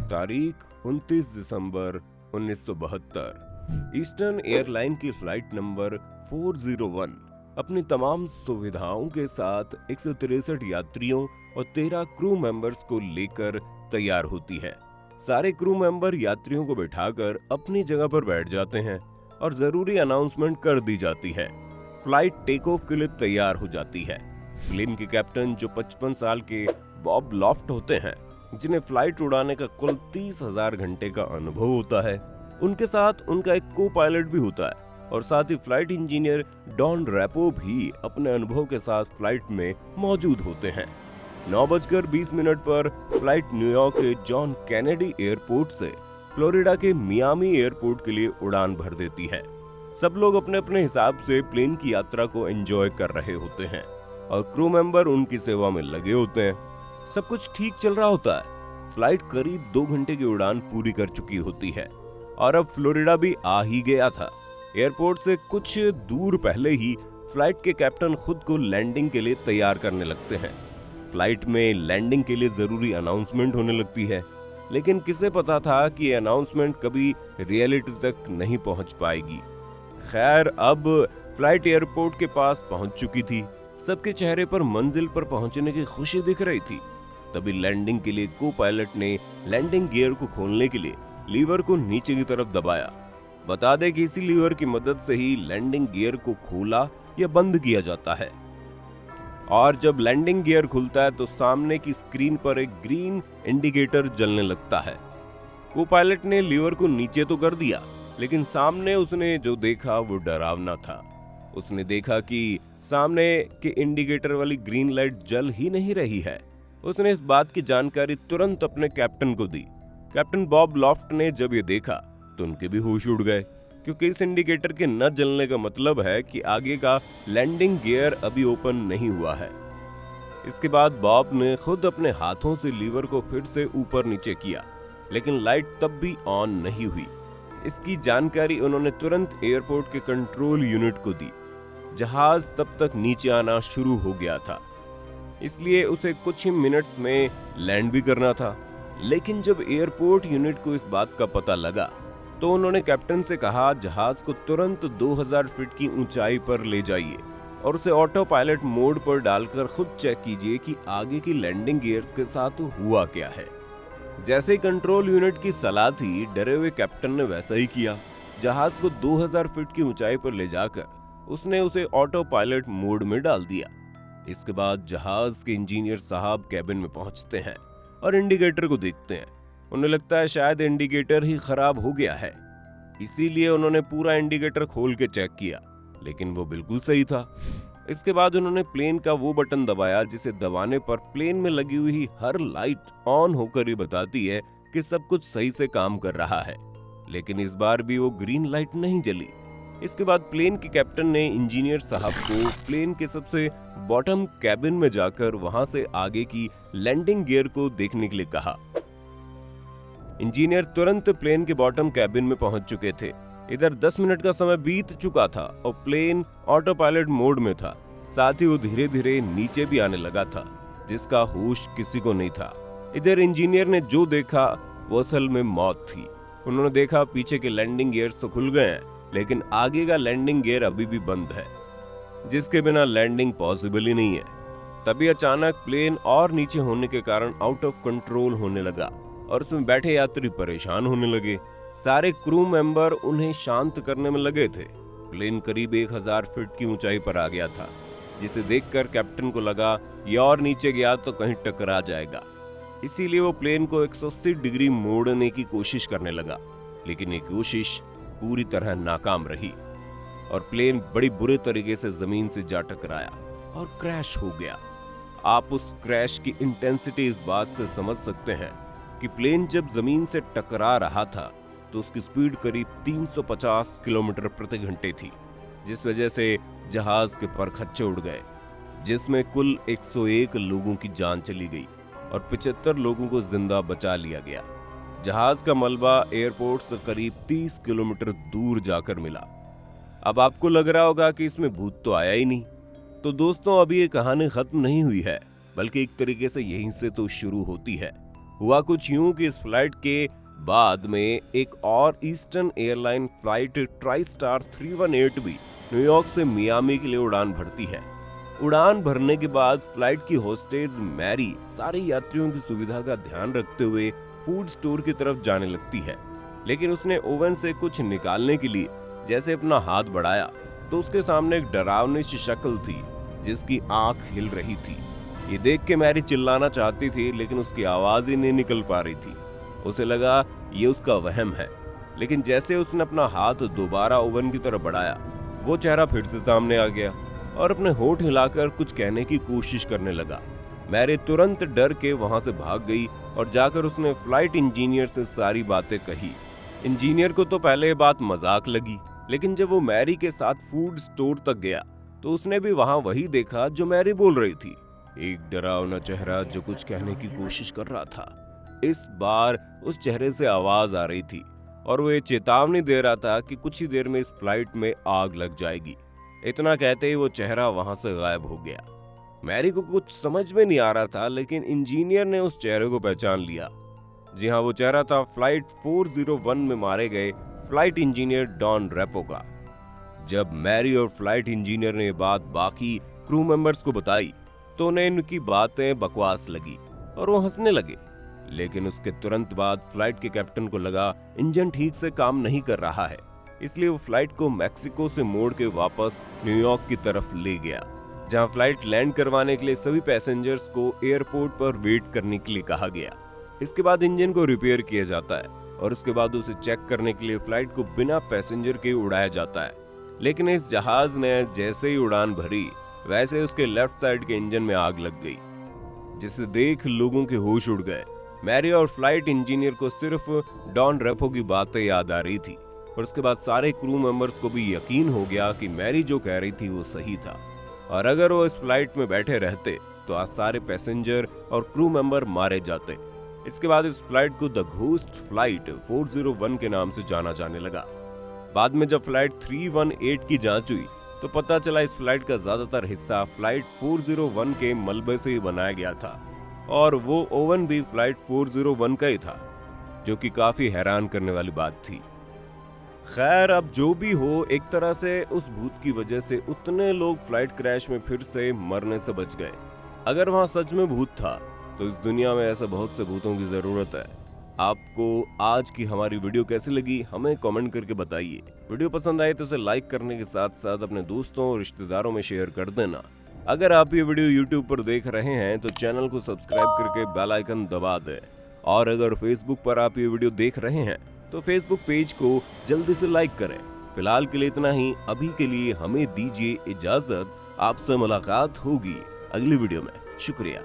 तारीख 29 दिसंबर 1972। Eastern airline की flight number 401 अपनी तमाम सुविधाओं के साथ 163 यात्रियों और 13 क्रू मेंबर्स को लेकर तैयार होती है। सारे क्रू मेंबर यात्रियों को बैठाकर अपनी जगह पर बैठ जाते हैं और जरूरी अनाउंसमेंट कर दी जाती है। फ्लाइट टेक ऑफ के लिए तैयार हो जाती है। प्लेन के कैप्टन जो 55 साल के बॉब लॉफ्ट होते हैं, जिन्हें फ्लाइट उड़ाने का कुल 30,000 घंटे का अनुभव होता है, उनके साथ उनका एक को पायलट भी होता है और साथ ही फ्लाइट इंजीनियर डॉन रैपो भी अपने अनुभव के साथ फ्लाइट में मौजूद होते हैं। 9:20 पर फ्लाइट न्यूयॉर्क के जॉन कैनेडी एयरपोर्ट से फ्लोरिडा के मियामी एयरपोर्ट के लिए उड़ान भर देती है। सब लोग अपने अपने हिसाब से प्लेन की यात्रा को एंजॉय कर रहे होते हैं और क्रू मेंबर उनकी सेवा में लगे होते हैं। सब कुछ ठीक चल रहा होता है। फ्लाइट करीब 2 घंटे की उड़ान पूरी कर चुकी होती है और अब फ्लोरिडा भी आ ही गया था। एयरपोर्ट से कुछ दूर पहले ही फ्लाइट के कैप्टन खुद को लैंडिंग के लिए तैयार करने लगते हैं। फ्लाइट में लैंडिंग के लिए जरूरी अनाउंसमेंट होने लगती है, लेकिन किसे पता था कि ये अनाउंसमेंट कभी रियलिटी तक नहीं पहुंच पाएगी। खैर, अब फ्लाइट एयरपोर्ट के पास पहुंच चुकी थी। सबके चेहरे पर मंजिल पर पहुंचने की खुशी दिख रही थी। तभी लैंडिंग के लिए को पायलट ने लैंडिंग गियर को खोलने के लिए लीवर को नीचे की तरफ दबाया। बता दें कि इसी लीवर की मदद से ही लैंडिंग गियर को खोला या बंद किया जाता है। और जब लैंडिंग गियर खुलता है तो सामने की स्क्रीन पर एक ग्रीन इंडिकेटर जलने लगता है। को पायलट ने लीवर को नीचे तो कर दिया, लेकिन सामने उसने जो देखा वो डरावना था। उसने देखा कि सामने के इंडिकेटर वाली ग्रीन लाइट जल ही नहीं रही है। उसने इस बात की जानकारी तुरंत अपने कैप्टन को दी। कैप्टन बॉब लॉफ्ट ने जब ये देखा तो उनके भी होश उड़ गए, क्योंकि इस इंडिकेटर के न जलने का मतलब है कि आगे का लैंडिंग गियर अभी ओपन नहीं हुआ है। इसके बाद बॉब ने खुद अपने हाथों से लीवर को फिर से ऊपर नीचे किया, लेकिन लाइट तब भी ऑन नहीं हुई। इसकी जानकारी उन्होंने तुरंत एयरपोर्ट के कंट्रोल यूनिट को दी। जहाज तब तक नीचे आना शुरू हो गया था, इसलिए उसे कुछ ही मिनट्स में लैंड भी करना था। लेकिन जब एयरपोर्ट यूनिट को इस बात का पता लगा तो उन्होंने कैप्टन से कहा, जहाज को तुरंत 2000 फीट की ऊंचाई पर ले जाइए और उसे ऑटो पायलट मोड पर डालकर खुद चेक कीजिए कि आगे की लैंडिंग गियर्स के साथ हुआ क्या है। जैसे ही कंट्रोल यूनिट की सलाह थी, डरे हुए कैप्टन ने वैसा ही किया। जहाज को 2000 फीट की ऊंचाई पर ले जाकर उसने उसे ऑटो पायलट मोड में डाल दिया। इसके बाद जहाज के इंजीनियर साहब कैबिन में पहुंचते हैं और इंडिकेटर को देखते हैं। उन्हें लगता है शायद इंडिकेटर ही खराब हो गया है, इसीलिए उन्होंने पूरा इंडिकेटर खोल के चेक किया, लेकिन वो बिल्कुल सही था। इसके बाद उन्होंने प्लेन का वो बटन दबाया जिसे दबाने पर प्लेन में लगी हुई हर लाइट ऑन होकर ही बताती है कि सब कुछ सही से काम कर रहा है। लेकिन इस बार भी वो ग्रीन लाइट नहीं जली। इसके बाद प्लेन के कैप्टन ने इंजीनियर साहब को प्लेन के सबसे बॉटम कैबिन में जाकर वहां से आगे की लैंडिंग गियर को देखने के लिए कहा। इंजीनियर तुरंत प्लेन के बॉटम कैबिन में पहुंच चुके थे। इधर 10 मिनट का समय बीत चुका था और प्लेन ऑटो पायलट मोड में था। साथ ही वो धीरे धीरे नीचे भी आने लगा था, जिसका होश किसी को नहीं था। इधर इंजीनियर ने जो देखा वो असल में मौत थी। उन्होंने देखा पीछे के लैंडिंग गियर्स तो खुल गए हैं, लेकिन आगे का लैंडिंग गियर अभी भी बंद है, जिसके बिना लैंडिंग पॉसिबल ही नहीं है। तभी अचानक प्लेन और नीचे होने के कारण आउट ऑफ कंट्रोल होने लगा और उसमें बैठे यात्री परेशान होने लगे। सारे क्रू मेंबर उन्हें शांत करने में लगे थे। प्लेन करीब 1000 फीट की ऊंचाई पर आ गया था, जिसे देखकर कैप्टन को लगा ये और नीचे गया तो कहीं टकरा जाएगा। इसीलिए वो प्लेन को 180 डिग्री मोड़ने की कोशिश करने लगा, लेकिन ये कोशिश पूरी तरह नाकाम रही और प्लेन बड़ी बुरे तरीके से जमीन से जा टकराया और क्रैश हो गया। आप उस क्रैश की इंटेंसिटी इस बात से समझ सकते हैं कि प्लेन जब जमीन से टकरा रहा था तो उसकी स्पीड करीब 350 किलोमीटर प्रति घंटे थी, जिस वजह से जहाज के परखच्चे उड़ गए, जिसमें कुल 101 लोगों की जान चली गई और 75 लोगों को जिंदा बचा लिया गया। जहाज का मलबा एयरपोर्ट से करीब 30 किलोमीटर दूर जाकर मिला। अब आपको लग रहा होगा कि इसमें भूत तो आया ही नहीं। तो दोस्तों, अभी ये कहानी खत्म नहीं हुई है, बल्कि एक तरीके से यहीं से तो शुरू होती है। हुआ कुछ यूं कि इस फ्लाइट के बाद में एक और eastern airline flight try star 318 भी न्यूयॉर्क से मियामी के लिए उड़ान भरती है। उड़ान भरने के बाद फ्लाइट की होस्टेस मैरी सारे यात्रियों की सुविधा का ध्यान रखते हुए फूड स्टोर की तरफ जाने लगती है, लेकिन उसने ओवन से कुछ निकालने के लिए जैसे अपना हाथ बढ़ाया तो उसके सामने एक डरावनी सी शक्ल थी जिसकी आंख हिल रही थी। ये देख के मैरी चिल्लाना चाहती थी, लेकिन उसकी आवाज ही नहीं निकल पा रही थी। उसे लगा ये उसका वहम है, लेकिन जैसे उसने अपना हाथ दोबारा ओवन की तरफ बढ़ाया, वो चेहरा फिर से सामने आ गया और अपने होठ हिलाकर कुछ कहने की कोशिश करने लगा। मैरी तुरंत डर के वहां से भाग गई और जाकर उसने फ्लाइट इंजीनियर से सारी बातें कही। इंजीनियर को तो पहले ये बात मजाक लगी, लेकिन जब वो मैरी के साथ फूड स्टोर तक गया तो उसने भी वहां वही देखा जो मैरी बोल रही थी, एक डरावना चेहरा जो कुछ कहने की कोशिश कर रहा था। इस बार उस चेहरे से आवाज आ रही थी और वो ये चेतावनी दे रहा था कि कुछ ही देर में इस फ्लाइट में आग लग जाएगी। इतना कहते ही वो चेहरा वहां से गायब हो गया। मैरी को कुछ समझ में नहीं आ रहा था, लेकिन इंजीनियर ने उस चेहरे को पहचान लिया। जी हाँ, वो चेहरा था फ्लाइट 401 में मारे गए फ्लाइट इंजीनियर डॉन रेपो का। जब मैरी और फ्लाइट इंजीनियर ने ये बात बाकी क्रू मेंबर्स को बताई तो उन्हें इनकी बातें बकवास लगी और वो हंसने लगे। लेकिन उसके तुरंत बाद फ्लाइट के कैप्टन को लगा इंजन ठीक से काम नहीं कर रहा है, इसलिए वो फ्लाइट को मैक्सिको से मोड़ के वापस न्यूयॉर्क की तरफ ले गया, जहां फ्लाइट लैंड करवाने के लिए सभी पैसेंजर्स को एयरपोर्ट पर वेट करने के लिए कहा गया। इसके बाद इंजन को रिपेयर किया जाता है और उसके बाद उसे चेक करने के लिए फ्लाइट को बिना पैसेंजर के उड़ाया जाता है। लेकिन इस जहाज ने जैसे ही उड़ान भरी, वैसे उसके लेफ्ट साइड के इंजन में आग लग गई, जिसे देख लोगों के होश उड़ गए। मैरी और फ्लाइट इंजीनियर को सिर्फ डॉन रेपो की बातें याद आ रही थी और उसके बाद सारे क्रू मेंबर्स को भी यकीन हो गया कि मैरी जो कह रही थी वो सही था, और अगर वो इस फ्लाइट में बैठे रहते तो आज सारे पैसेंजर और क्रू मेंबर मारे जाते। इसके बाद इस फ्लाइट को द घोस्ट फ्लाइट 401 के नाम से जाना जाने लगा। बाद में जब फ्लाइट 318 की जांच हुई तो पता चला इस फ्लाइट का ज्यादातर हिस्सा फ्लाइट 401 के मलबे से ही बनाया गया था और वो ओवन भी फ्लाइट 401 का ही था, जो कि काफी हैरान करने वाली बात थी। खैर, अब जो भी हो, एक तरह से उस भूत की वजह से उतने लोग फ्लाइट क्रैश में फिर से मरने से बच गए। अगर वहां सच में भूत था तो इस दुनिया में ऐसे बहुत से भूतों की जरूरत है। आपको आज की हमारी वीडियो कैसी लगी हमें कमेंट करके बताइए। वीडियो पसंद आए तो इसे लाइक करने के साथ साथ अपने दोस्तों और रिश्तेदारों में शेयर कर देना। अगर आप ये वीडियो YouTube पर देख रहे हैं तो चैनल को सब्सक्राइब करके बेल आइकन दबा दें, और अगर फेसबुक पर आप ये वीडियो देख रहे हैं तो फेसबुक पेज को जल्दी से लाइक करें। फिलहाल के लिए इतना ही। अभी के लिए हमें दीजिए इजाजत। आपसे मुलाकात होगी अगली वीडियो में। शुक्रिया।